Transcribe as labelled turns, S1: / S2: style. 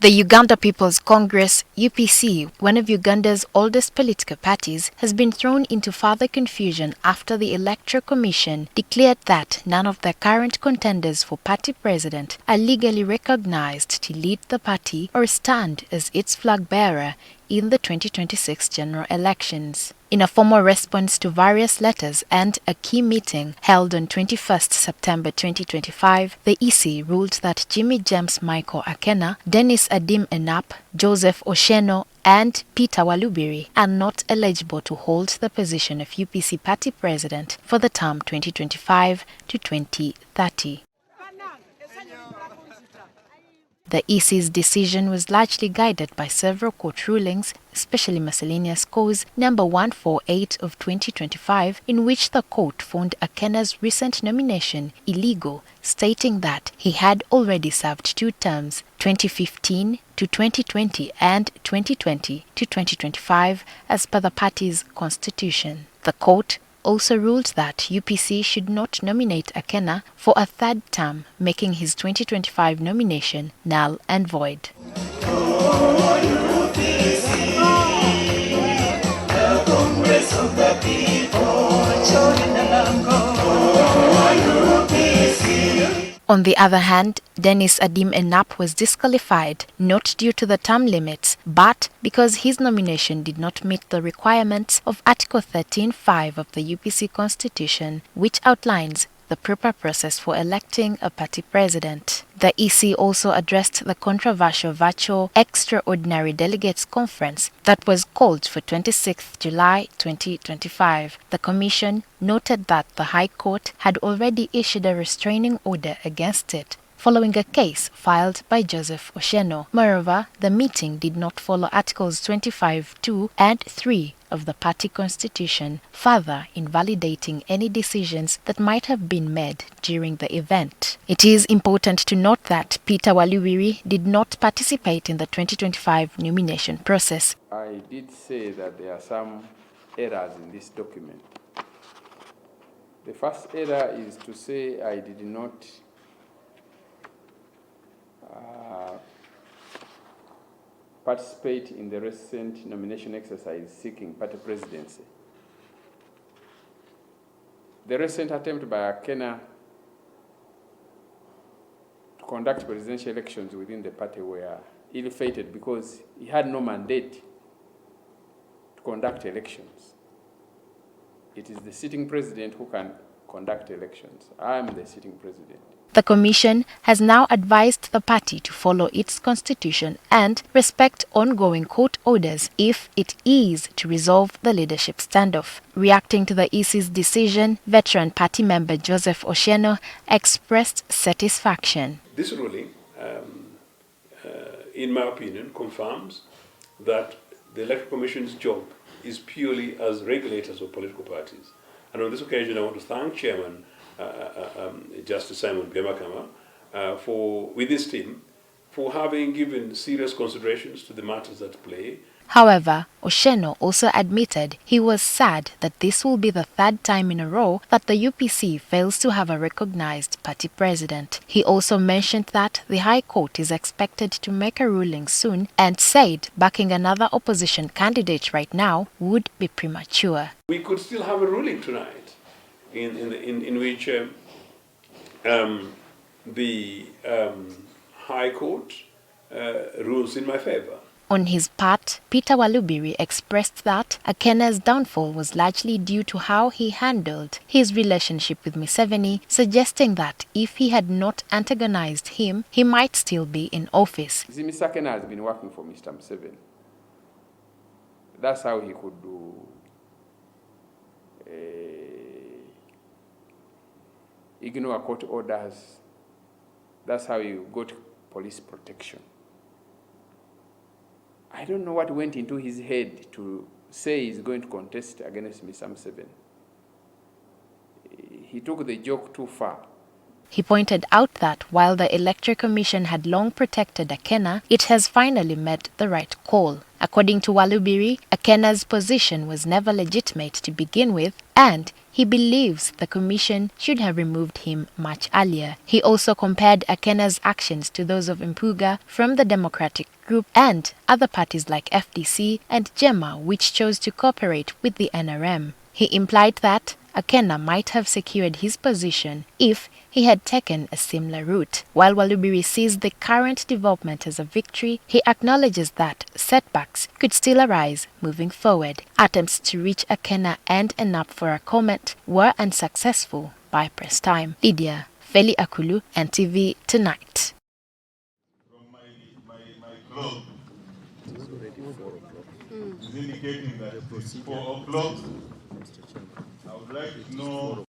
S1: The Uganda People's Congress, UPC, one of Uganda's oldest political parties, has been thrown into further confusion after the Electoral Commission declared that none of the current contenders for party president are legally recognized to lead the party or stand as its flag bearer in the 2026 general elections. In a formal response to various letters and a key meeting held on 21st September 2025, the EC ruled that Jimmy James Michael Akena, Dennis Adim Enap, Joseph Osheno, and Peter Walubiri are not eligible to hold the position of UPC party president for the term 2025 to 2030. The EC's decision was largely guided by several court rulings, especially miscellaneous cause number 148 of 2025, in which the court found Akena's recent nomination illegal, stating that he had already served 2 terms, 2015 to 2020 and 2020 to 2025, as per the party's constitution. The court also ruled that UPC should not nominate Akena for a 3rd term, making his 2025 nomination null and void. On the other hand, Dennis Adim Enap was disqualified, not due to the term limits, but because his nomination did not meet the requirements of Article 13(5) of the UPC Constitution, which outlines the proper process for electing a party president. The EC also addressed the controversial virtual Extraordinary Delegates Conference that was called for 26 July 2025. The Commission noted that the High Court had already issued a restraining order against it, following a case filed by Joseph Osheno. Moreover, the meeting did not follow Articles 25(2) and 3 of the party constitution, further invalidating any decisions that might have been made during the event. It is important to note that Peter Walubiri did not participate in the 2025 nomination process.
S2: I did say that there are some errors in this document. The first error is to say I did not participate in the recent nomination exercise seeking party presidency. The recent attempt by Akena to conduct presidential elections within the party were ill-fated because he had no mandate to conduct elections. It is the sitting president who can conduct elections. I am the sitting president.
S1: The Commission has now advised the party to follow its constitution and respect ongoing court orders if it is to resolve the leadership standoff. Reacting to the EC's decision, veteran party member Joseph Osheno expressed satisfaction.
S3: This ruling, in my opinion, confirms that the Electoral Commission's job is purely as regulators of political parties. And on this occasion, I want to thank Chairman Justice Simon Byamakama with his team for having given serious considerations to the matters at play.
S1: However, Osheno also admitted he was sad that this will be the 3rd time in a row that the UPC fails to have a recognized party president. He also mentioned that the High Court is expected to make a ruling soon and said backing another opposition candidate right now would be premature.
S3: We could still have a ruling tonight in which the High Court rules in my favor.
S1: On his part, Peter Walubiri expressed that Akena's downfall was largely due to how he handled his relationship with Museveni, suggesting that if he had not antagonized him, he might still be in office.
S2: Mr. Akena has been working for Mr. Museveni. That's how he could do ignore court orders. That's how he got police protection. I don't know what went into his head to say he's going to contest against Mr. Museveni. He took the joke too far.
S1: He pointed out that while the Electoral Commission had long protected Akena, it has finally made the right call. According to Walubiri, Akena's position was never legitimate to begin with, and he believes the commission should have removed him much earlier. He also compared Akena's actions to those of Mpuga from the Democratic Group and other parties like FDC and JEMA, which chose to cooperate with the NRM. He implied that Akena might have secured his position if he had taken a similar route. While Walubiri sees the current development as a victory, he acknowledges that setbacks could still arise moving forward. Attempts to reach Akena and ENAP for a comment were unsuccessful by press time. Lydia Felly Akullu, NTV Tonight.
S4: From my clock, it's already 4 o'clock. It's indicating that it's 4 o'clock. I would like to know